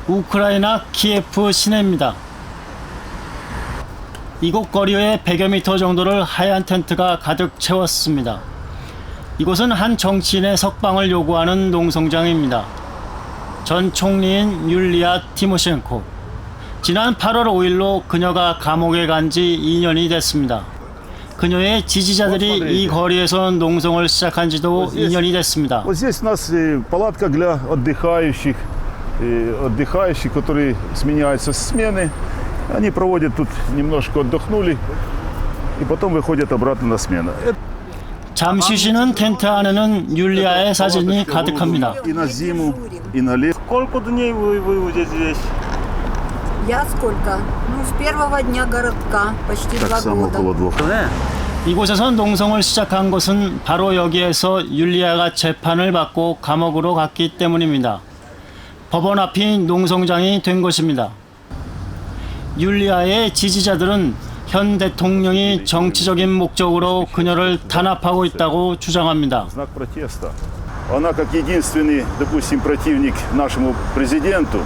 우크라이나 키예프 시내입니다. 이곳 거리의 100여 미터 정도를 하얀 텐트가 가득 채웠습니다. 이곳은 한 정치인의 석방을 요구하는 농성장입니다. 전 총리인 율리아 티모셴코. 지난 8월 5일로 그녀가 감옥에 간 지 2년이 됐습니다. 그녀의 지지자들이 이 거리에서 농성을 시작한 지도 2년이 됐습니다. Вот здесь у нас палатка для отдыхающих, которые сменяются смены. Они проводят тут немножко отдохнули и потом выходят обратно на смену. 잠시 쉬는 텐트 안에는 율리아의 사진이 가득합니다. И на зиму, и на лето. Сколько дней вы здесь? Я сколько? Ну, с первого дня городка, почти Так 2 само года. около 2. 이곳에서 농성을 시작한 것은 바로 여기에서 율리아가 재판을 받고 감옥으로 갔기 때문입니다. 법원 앞이 농성장이 된 것입니다. 율리아의 지지자들은 현 대통령이 정치적인 목적으로 그녀를 탄압하고 있다고 주장합니다. Знак протеста. Она как единственный, допустим, противник нашему президенту,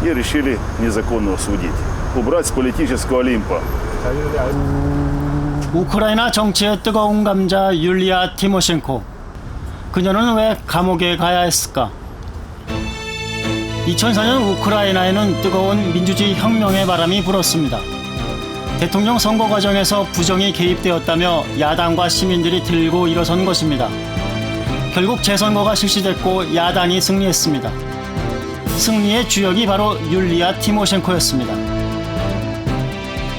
и решили незаконно судить, убрать с политического Олимпа. 우크라이나 정치의 뜨거운 감자 율리아 티모셴코. 그녀는 왜 감옥에 가야 했을까? 2004년 우크라이나에는 뜨거운 민주주의 혁명의 바람이 불었습니다. 대통령 선거 과정에서 부정이 개입되었다며 야당과 시민들이 들고 일어선 것입니다. 결국 재선거가 실시됐고 야당이 승리했습니다. 승리의 주역이 바로 율리아 티모셴코였습니다.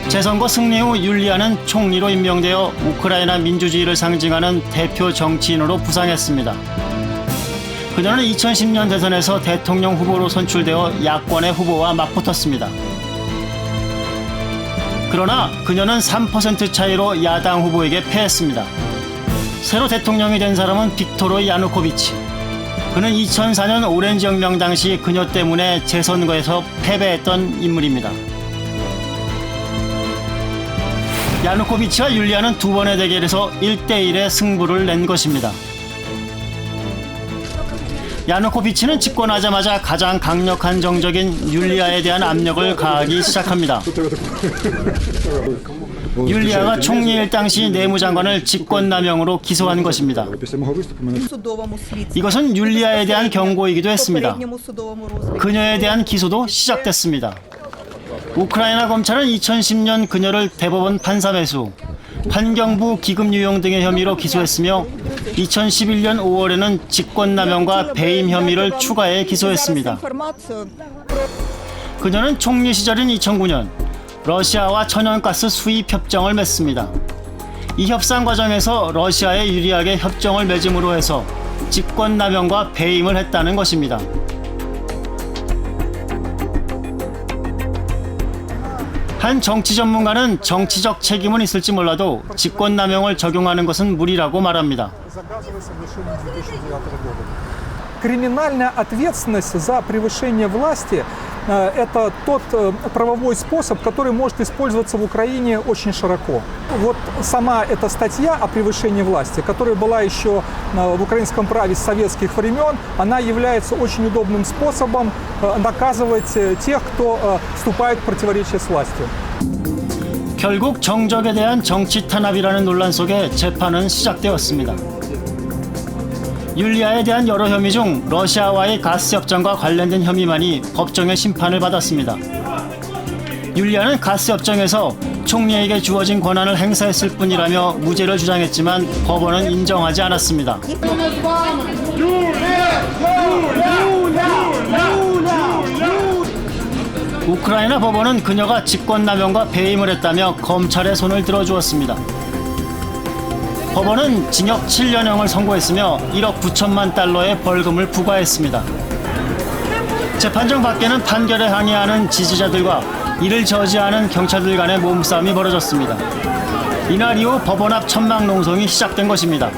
재선거 승리 후 율리아는 총리로 임명되어 우크라이나 민주주의를 상징하는 대표 정치인으로 부상했습니다. 그녀는 2010년 대선에서 대통령 후보로 선출되어 야권의 후보와 맞붙었습니다. 그러나 그녀는 3% 차이로 야당 후보에게 패했습니다. 새로 대통령이 된 사람은 빅토르 야누코비치. 그는 2004년 오렌지 혁명 당시 그녀 때문에 재선거에서 패배했던 인물입니다. 야누코비치와 율리아는 두 번의 대결에서 1대1의 승부를 낸 것입니다. 야누코비치는 집권하자마자 가장 강력한 정적인 율리아에 대한 압력을 가하기 시작합니다. 율리아가 총리일 당시 내무장관을 직권남용으로 기소한 것입니다. 이것은 율리아에 대한 경고이기도 했습니다. 그녀에 대한 기소도 시작됐습니다. 우크라이나 검찰은 2010년 그녀를 대법원 판사 매수, 환경부 기금 유용 등의 혐의로 기소했으며 2011년 5월에는 직권남용과 배임 혐의를 추가해 기소했습니다. 그녀는 총리 시절인 2009년 러시아와 천연가스 수입 협정을 맺습니다. 이 협상 과정에서 러시아에 유리하게 협정을 맺음으로 해서 직권남용과 배임을 했다는 것입니다. 한 정치 전문가는 정치적 책임은 있을지 몰라도 직권남용을 적용하는 것은 무리라고 말합니다. Криминальная ответственность за превышение власти – это тот правовой способ, который может использоваться в Украине очень широко. Вот сама эта статья о превышении власти, которая была еще в украинском праве с советских времен, она является очень удобным способом наказывать тех, кто вступает в противоречие с властью. 결국 정적에 대한 정치 탄압이라는 논란 속에 재판은 시작되었습니다. 율리아에 대한 여러 혐의 중 러시아와의 가스 협정과 관련된 혐의만이 법정의 심판을 받았습니다. 율리아는 가스 협정에서 총리에게 주어진 권한을 행사했을 뿐이라며 무죄를 주장했지만 법원은 인정하지 않았습니다. 우크라이나 법원은 그녀가 직권남용과 배임을 했다며 검찰의 손을 들어주었습니다. 법원은 징역 7년형을 선고했으며 1억 9천만 달러의 벌금을 부과했습니다. 재판정 밖에는 판결에 항의하는 지지자들과 이를 저지하는 경찰들 간의 몸싸움이 벌어졌습니다. 이날 이후 법원 앞 천막 농성이 시작된 것입니다.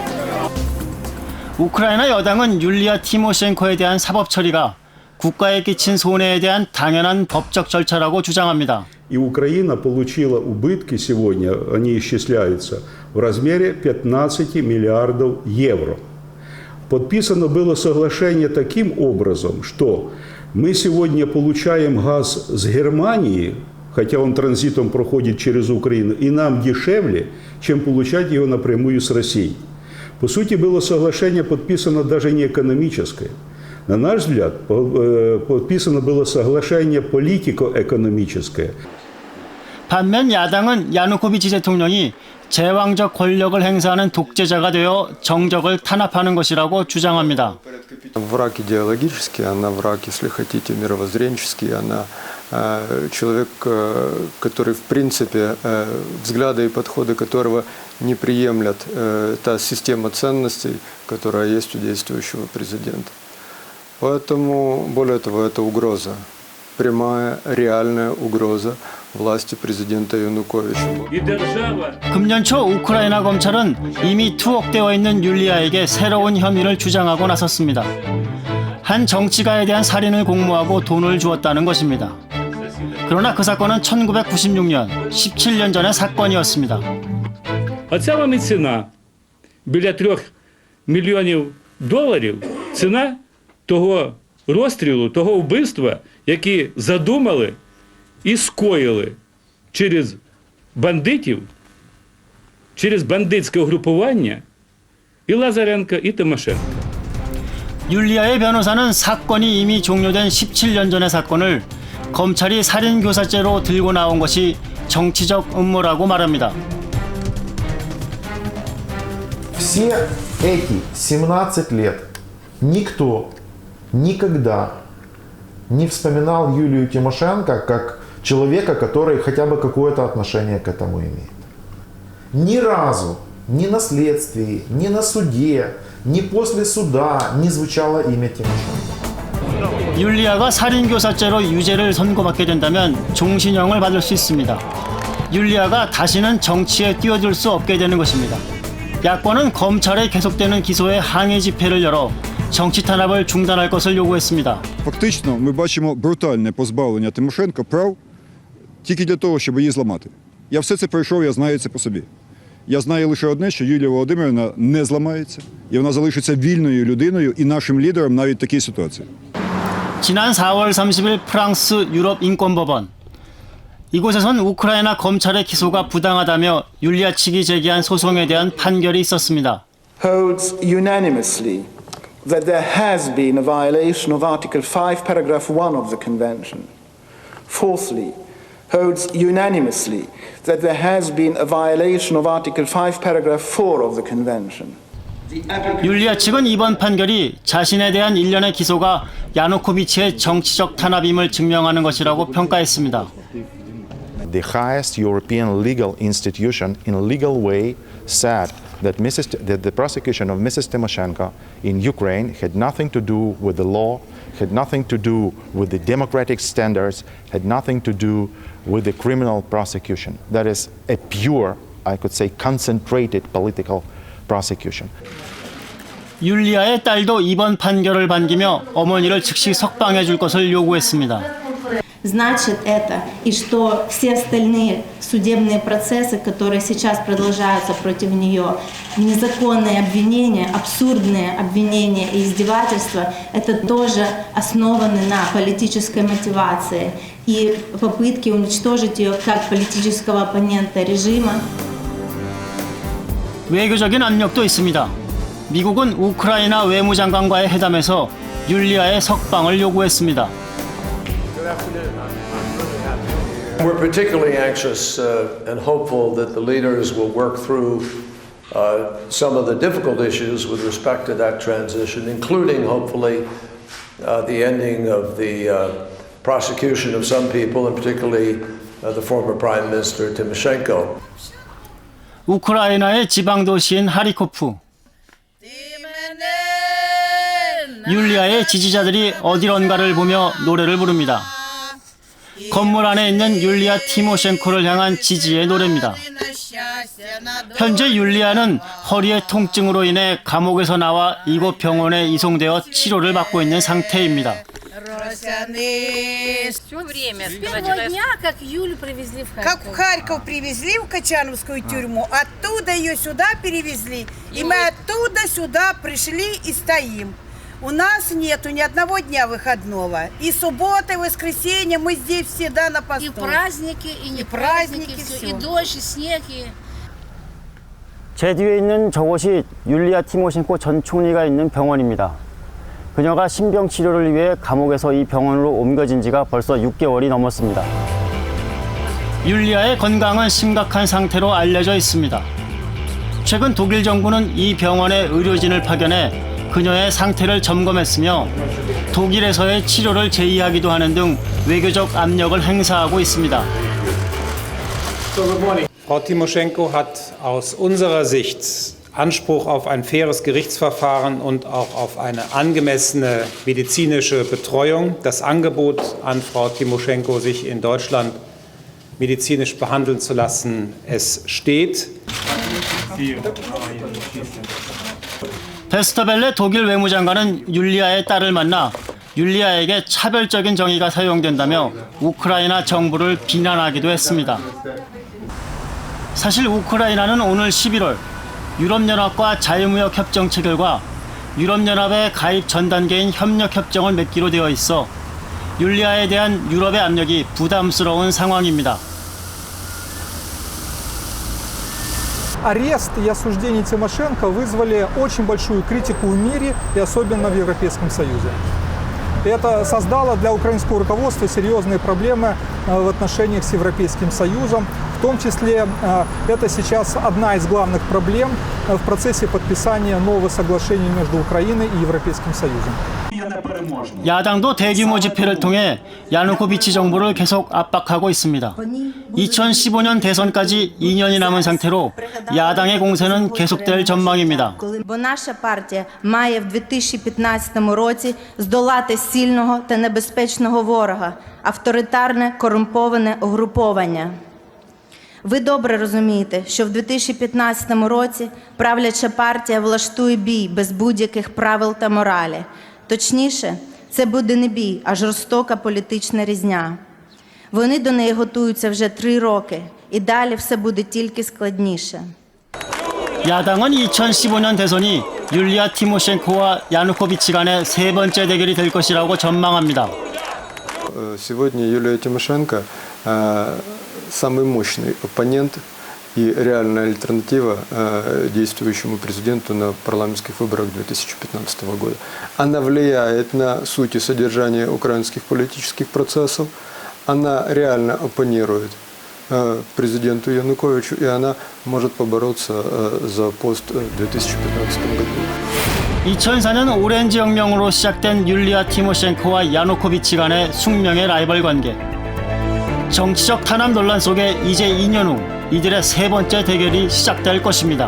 우크라이나 여당은 율리아 티모셴코에 대한 사법 처리가 국가에 끼친 손해에 대한 당연한 법적 절차라고 주장합니다. И Украина получила убытки сегодня, они исчисляются в размере 15 миллиардов евро. Подписано было соглашение таким образом, что Мы сегодня получаем газ с Германии, хотя он транзитом проходит через Украину, и нам дешевле, чем получать его напрямую с Россией. По сути, было соглашение подписано даже не экономическое. На наш взгляд, подписано было соглашение политико-экономическое. 반면 야당은 야누코비치 대통령이 제왕적 권력을 행사하는 독재자가 되어 정적을 탄압하는 것이라고 주장합니다. Враг идеологический, она враг, если хотите, мировоззренческий, она человек, который в принципе взгляды и подходы которого не приемлят та система ценностей, которая есть у действующего президента. Поэтому, более того, это угроза, прямая, реальная угроза власти президента Януковича. 금년 초 우크라이나 검찰은 이미 투옥되어 있는 율리아에게 새로운 혐의를 주장하고 나섰습니다. 한 정치가에 대한 살인을 공모하고 돈을 주었다는 것입니다. 그러나 그 사건은 1996년, 17년 전의 사건이었습니다. Оця вам і ціна. Біля $3 мільйонів ціна того розстрілу, того вбивства, які задумали і скоїли через бандитів, через бандитське угрупування і Лазаренка, і Тимошенко. 율리아의 변호사는 사건이 이미 종료된 17년 전의 사건을 검찰이 살인교사죄로 들고 나온 것이 정치적 음모라고 말합니다. Все эти 17 лет никто никогда не вспоминал Юлию Тимошенко как человека, который хотя бы какое-то отношение к этому имеет. Ни разу, ни на следствии, ни на суде, ни после суда не звучало имя Тимошенко. 율리아가 살인교사죄로 유죄를 선고받게 된다면 종신형을 받을 수 있습니다. 율리아가 다시는 정치에 뛰어들 수 없게 되는 것입니다. 야권은 검찰의 계속되는 기소에 항의 집회를 열어 정치 탄압을 중단할 것을 요구했습니다. Фактично, ми бачимо брутальне позбавлення Тимошенко прав тільки для того, щоб її зламати. Я все це пройшов, я знаю це по собі. Я знаю лише одне, що Юлія Володимирівна не зламається, і вона залишиться вільною людиною і нашим лідером навіть в такій ситуації. 지난 4월 30일 프랑스 유럽인권법원. 이곳에선 우크라이나 검찰의 기소가 부당하다며 율리아 측이 제기한 소송에 대한 판결이 있었습니다. holds unanimously that there has been a violation of Article 5, paragraph 1 of the Convention. Fourthly, holds unanimously that there has been a violation of Article 5, paragraph 4 of the Convention. 율리아 측은 이번 판결이 자신에 대한 일련의 기소가 야누코비치의 정치적 탄압임을 증명하는 것이라고 평가했습니다. The highest European legal institution in a legal way said that the prosecution of Mrs. Tymoshenko in Ukraine had nothing to do with the law, had nothing to do with the democratic standards, had nothing to do with the criminal prosecution. That is a pure, I could say, concentrated political prosecution. 율리아의 딸도 이번 판결을 반기며 어머니를 즉시 석방해 줄 것을 요구했습니다. Значит это, и что все остальные судебные процессы, которые сейчас продолжаются против нее, незаконные обвинения, абсурдные обвинения и издевательства, это тоже основаны на политической мотивации и попытке уничтожить ее как политического оппонента режима. 외교적인 압력도 있습니다. 미국은 우크라이나 외무장관과의 회담에서 율리아의 석방을 요구했습니다. We're particularly anxious and hopeful that the leaders will work through some of the difficult issues with respect to that transition, including hopefully the ending of the prosecution of some people, and particularly the former Prime Minister Tymoshenko. 우크라이나의 지방 도시인 하리코프. 율리아의 지지자들이 어디론가를 보며 노래를 부릅니다. 건물 안에 있는 율리아 티모셴코를 향한 지지의 노래입니다. 현재 율리아는 허리의 통증으로 인해 감옥에서 나와 이곳 병원에 이송되어 치료를 받고 있는 상태입니다. Как в Харьков привезли в Качановскую тюрьму, оттуда ее сюда перевезли, и мы оттуда сюда пришли и стоим. У нас нету ни одного дня выходного. И суббота, и воскресенье мы здесь всегда на посту. И праздники, и не праздники, все. всё. И дождь, и снег, и... 제 뒤에 있는 저곳이 율리아 티모셴코 전 총리가 있는 병원입니다. 그녀가 신병 치료를 위해 감옥에서 이 병원으로 옮겨진 지가 벌써 6개월이 넘었습니다. 율리아의 건강은 심각한 상태로 알려져 있습니다. 최근 독일 정부는 이 병원에 의료진을 파견해 그녀의 상태를 점검했으며 독일에서의 치료를 제의하기도 하는 등 외교적 압력을 행사하고 있습니다. Frau Timoschenko hat aus unserer Sicht Anspruch auf ein faires Gerichtsverfahren und auch auf eine angemessene medizinische Betreuung. Das Angebot an Frau Timoschenko, sich in Deutschland medizinisch behandeln zu lassen, es steht. 베스터벨레 독일 외무장관은 율리아의 딸을 만나 율리아에게 차별적인 정의가 사용된다며 우크라이나 정부를 비난하기도 했습니다. 사실 우크라이나는 오늘 11월 유럽연합과 자유무역 협정 체결과 유럽연합의 가입 전 단계인 협력협정을 맺기로 되어 있어 율리아에 대한 유럽의 압력이 부담스러운 상황입니다. Арест и осуждение Тимошенко вызвали очень большую критику в мире и особенно в Европейском Союзе. Это создало для украинского руководства серьезные проблемы в отношениях с Европейским Союзом. В том числе это сейчас одна из главных проблем в процессе подписания нового соглашения между Украиной и Европейским Союзом. 야당도 대규모 집회를 통해 야누코비치 정부를 계속 압박하고 있습니다. 2015년 대선까지 2년이 남은 상태로 야당의 공세는 계속될 전망입니다. Бо наша партія має в 2015 році здолати сильного та небезпечного ворога – авторитарне, корумповане угруповання. Ви добре розумієте, що в 2015 році правляча партія влаштує бій без будь-яких правил та моралі. Точніше, це буде не бій, а жорстока політична різня. Вони до неї готуються вже 3 роки, і далі все буде тільки складніше. 야당은 2015년 대선이 율리아 티모셴코와 야누코비치 간의 세 번째 대결이 될 것이라고 전망합니다. Сегодня Юлия Тимошенко самый мощный оппонент и реальная альтернатива действующему президенту на парламентских выборах 2015 года. Она влияет на суть и содержание украинских политических процессов, она реально оппонирует президенту Януковичу, и она может побороться за пост в 2015 году. 2004년 오렌지 혁명으로 시작된 율리아 티모셴코와 야누코비치 간의 숙명의 라이벌 관계. 정치적 탄압 논란 속에 이제 2년 후 이들의 세 번째 대결이 시작될 것입니다.